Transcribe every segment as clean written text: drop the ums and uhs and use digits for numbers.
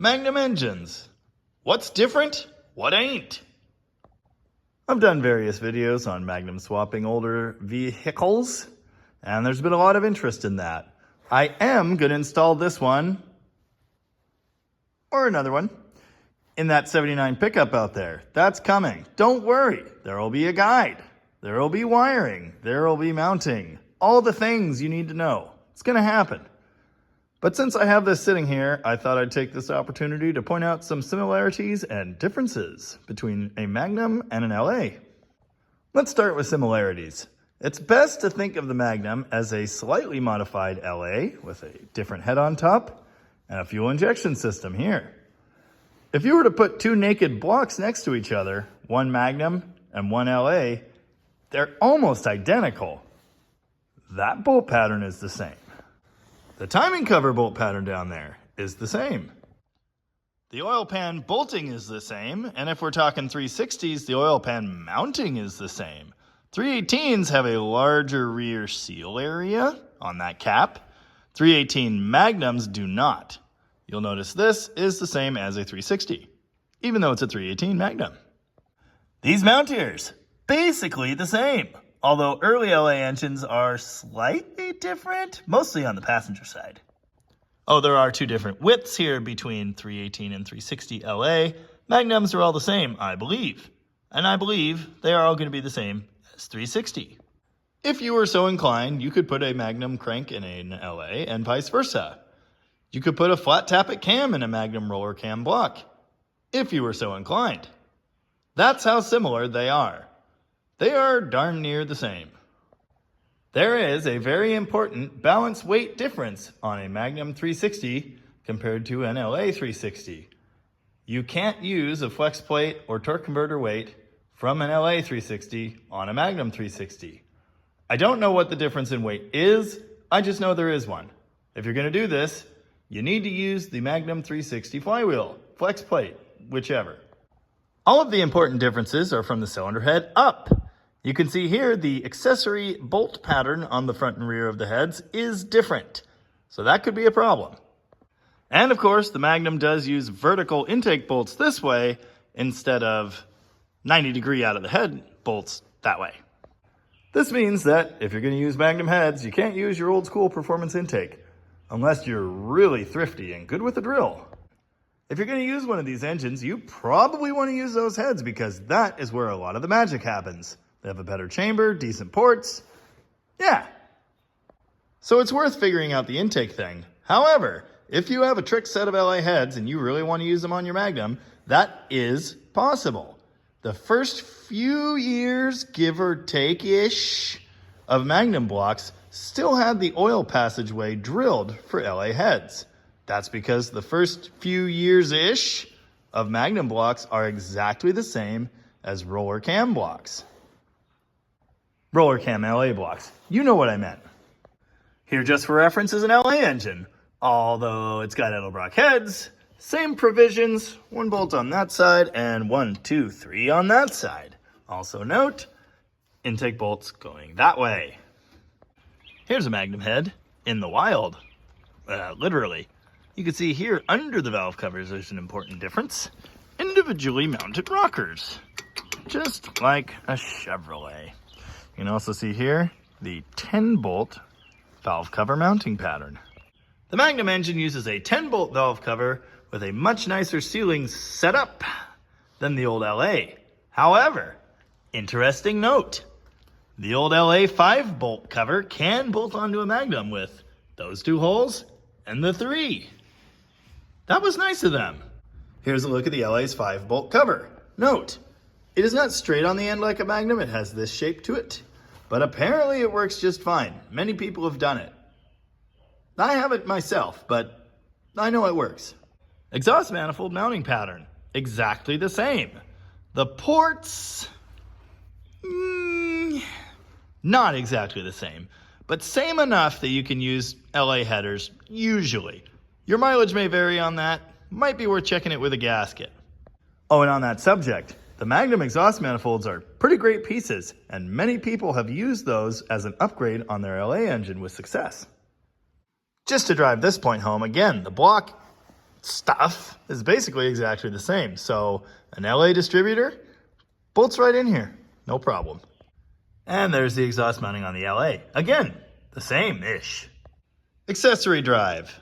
Magnum engines. What's different? What ain't? I've done various videos on Magnum swapping older vehicles, and there's been a lot of interest in that. I am going to install this one, or another one, in that 79 pickup out there. That's coming. Don't worry. There will be a guide. There will be wiring. There will be mounting. All the things you need to know. It's going to happen. But since I have this sitting here, I thought I'd take this opportunity to point out some similarities and differences between a Magnum and an LA. Let's start with similarities. It's best to think of the Magnum as a slightly modified LA with a different head on top and a fuel injection system here. If you were to put two naked blocks next to each other, one Magnum and one LA, they're almost identical. That bolt pattern is the same. The timing cover bolt pattern down there is the same. The oil pan bolting is the same, and if we're talking 360s, the oil pan mounting is the same. 318s have a larger rear seal area on that cap. 318 Magnums do not. You'll notice this is the same as a 360, even though it's a 318 Magnum. These mount ears, basically the same. Although early LA engines are slightly different, mostly on the passenger side. Oh, there are two different widths here between 318 and 360 LA. Magnums are all the same, I believe. And I believe they are all going to be the same as 360. If you were so inclined, you could put a Magnum crank in an LA and vice versa. You could put a flat tappet cam in a Magnum roller cam block, if you were so inclined. That's how similar they are. They are darn near the same. There is a very important balance weight difference on a Magnum 360 compared to an LA 360. You can't use a flex plate or torque converter weight from an LA 360 on a Magnum 360. I don't know what the difference in weight is, I just know there is one. If you're going to do this, you need to use the Magnum 360 flywheel, flex plate, whichever. All of the important differences are from the cylinder head up. You can see here the accessory bolt pattern on the front and rear of the heads is different, so that could be a problem. And of course, the Magnum does use vertical intake bolts this way instead of 90-degree out of the head bolts that way. This means that if you're going to use Magnum heads, you can't use your old school performance intake unless you're really thrifty and good with the drill. If you're going to use one of these engines, you probably want to use those heads because that is where a lot of the magic happens. They have a better chamber, decent ports. Yeah. So it's worth figuring out the intake thing. However, if you have a trick set of LA heads and you really want to use them on your Magnum, that is possible. The first few years, give or take-ish, of Magnum blocks still had the oil passageway drilled for LA heads. That's because the first few years-ish of Magnum blocks are exactly the same as roller cam blocks. Roller cam LA blocks. You know what I meant. Here just for reference is an LA engine. Although it's got Edelbrock heads, same provisions, one bolt on that side and 1, 2, 3 on that side. Also note, intake bolts going that way. Here's a Magnum head in the wild. Literally. You can see here under the valve covers there's an important difference. Individually mounted rockers. Just like a Chevrolet. You can also see here the 10-bolt valve cover mounting pattern. The Magnum engine uses a 10-bolt valve cover with a much nicer sealing setup than the old LA. However, interesting note, the old LA 5-bolt cover can bolt onto a Magnum with those two holes and the 3. That was nice of them. Here's a look at the LA's 5-bolt cover. Note, it is not straight on the end like a Magnum, it has this shape to it, but apparently it works just fine. Many people have done it. I haven't myself, but I know it works. Exhaust manifold mounting pattern, exactly the same. The ports, not exactly the same, but same enough that you can use LA headers, usually. Your mileage may vary on that, might be worth checking it with a gasket. Oh, and on that subject, the Magnum exhaust manifolds are pretty great pieces, and many people have used those as an upgrade on their LA engine with success. Just to drive this point home, again, the block stuff is basically exactly the same. So an LA distributor bolts right in here, no problem. And there's the exhaust mounting on the LA. Again, the same-ish. Accessory drive.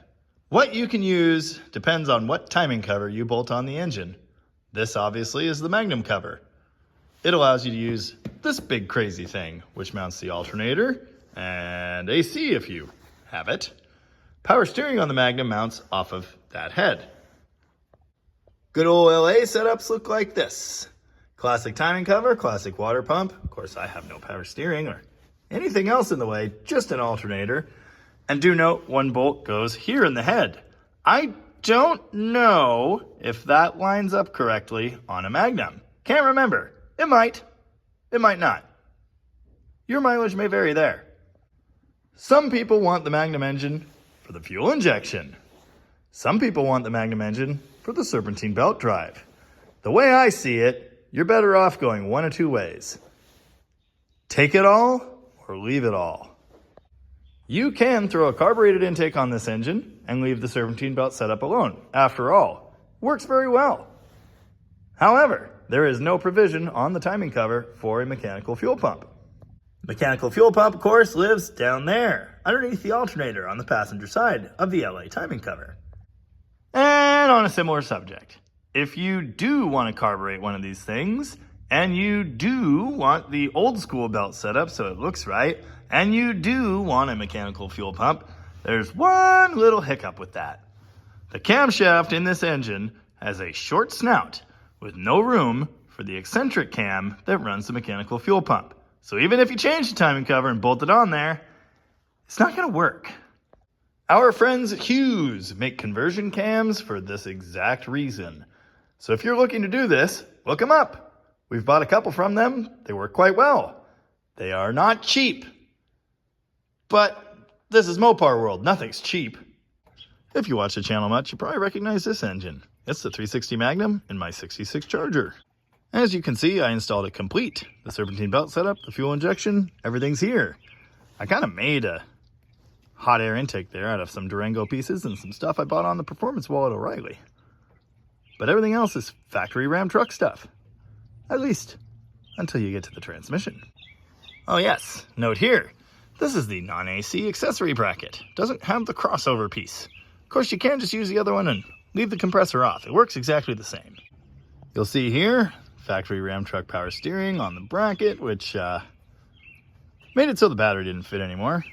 What you can use depends on what timing cover you bolt on the engine. This obviously is the Magnum cover. It allows you to use this big crazy thing, which mounts the alternator and AC if you have it. Power steering on the Magnum mounts off of that head. Good old LA setups look like this. Classic timing cover, classic water pump. Of course, I have no power steering or anything else in the way, just an alternator. And do note, one bolt goes here in the head. I don't know if that lines up correctly on a Magnum. Can't remember. It might. It might not. Your mileage may vary there. Some people want the Magnum engine for the fuel injection. Some people want the Magnum engine for the serpentine belt drive. The way I see it, you're better off going one of two ways. Take it all or leave it all. You can throw a carbureted intake on this engine and leave the serpentine belt setup alone. After all, works very well. However, there is no provision on the timing cover for a mechanical fuel pump. Mechanical fuel pump, of course, lives down there, underneath the alternator on the passenger side of the LA timing cover. And on a similar subject, if you do want to carburate one of these things, and you do want the old school belt setup so it looks right, and you do want a mechanical fuel pump, there's one little hiccup with that. The camshaft in this engine has a short snout with no room for the eccentric cam that runs the mechanical fuel pump. So even if you change the timing cover and bolt it on there, it's not going to work. Our friends at Hughes make conversion cams for this exact reason. So if you're looking to do this, look them up. We've bought a couple from them. They work quite well. They are not cheap. But this is Mopar world. Nothing's cheap. If you watch the channel much, you probably recognize this engine. It's the 360 Magnum in my 66 Charger. As you can see, I installed it complete. The serpentine belt setup, the fuel injection, everything's here. I kind of made a hot air intake there out of some Durango pieces and some stuff I bought on the performance wall at O'Reilly. But everything else is factory Ram truck stuff. At least, until you get to the transmission. Oh yes, note here, this is the non-AC accessory bracket. Doesn't have the crossover piece. Of course, you can just use the other one and leave the compressor off. It works exactly the same. You'll see here, factory Ram truck power steering on the bracket, which made it so the battery didn't fit anymore.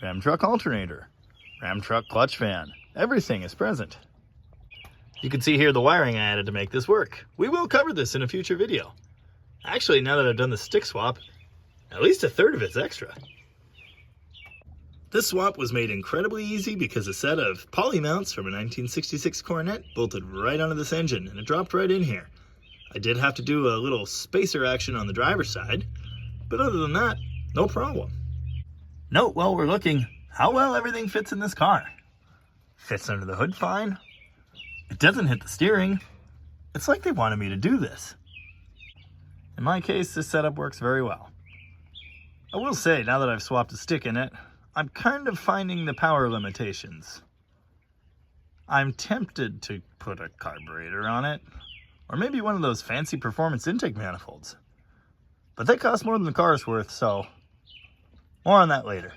Ram truck alternator, Ram truck clutch fan, everything is present. You can see here the wiring I added to make this work. We will cover this in a future video. Actually, now that I've done the stick swap, at least a third of it's extra. This swap was made incredibly easy because a set of poly mounts from a 1966 Coronet bolted right onto this engine and it dropped right in here. I did have to do a little spacer action on the driver's side, but other than that, no problem. Note while we're looking how well everything fits in this car. Fits under the hood fine. It doesn't hit the steering. It's like they wanted me to do this. In my case, this setup works very well. I will say, now that I've swapped a stick in it, I'm kind of finding the power limitations. I'm tempted to put a carburetor on it, or maybe one of those fancy performance intake manifolds. But they cost more than the car's worth, so more on that later.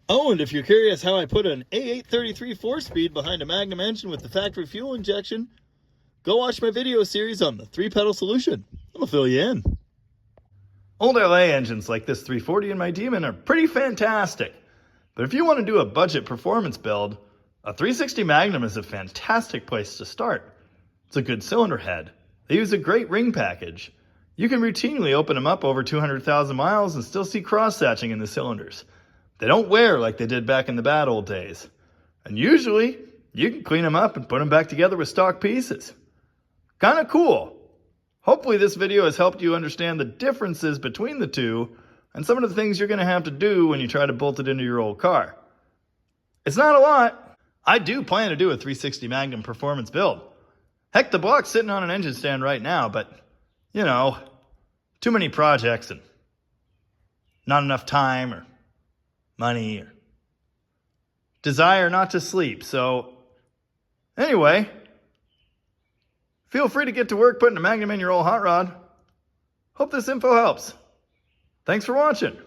Oh, and if you're curious how I put an A833 4-speed behind a Magnum engine with the factory fuel injection, go watch my video series on the 3-pedal solution. I'll fill you in. Old LA engines like this 340 and my Demon are pretty fantastic. But if you want to do a budget performance build, a 360 Magnum is a fantastic place to start. It's a good cylinder head. They use a great ring package. You can routinely open them up over 200,000 miles and still see cross-hatching in the cylinders. They don't wear like they did back in the bad old days. And usually, you can clean them up and put them back together with stock pieces. Kind of cool. Hopefully this video has helped you understand the differences between the two and some of the things you're going to have to do when you try to bolt it into your old car. It's not a lot. I do plan to do a 360 Magnum performance build. Heck, the block's sitting on an engine stand right now, but, you know, too many projects and not enough time or money or desire not to sleep. So, anyway, Feel free to get to work putting a Magnum in your old hot rod. Hope this info helps. Thanks for watching.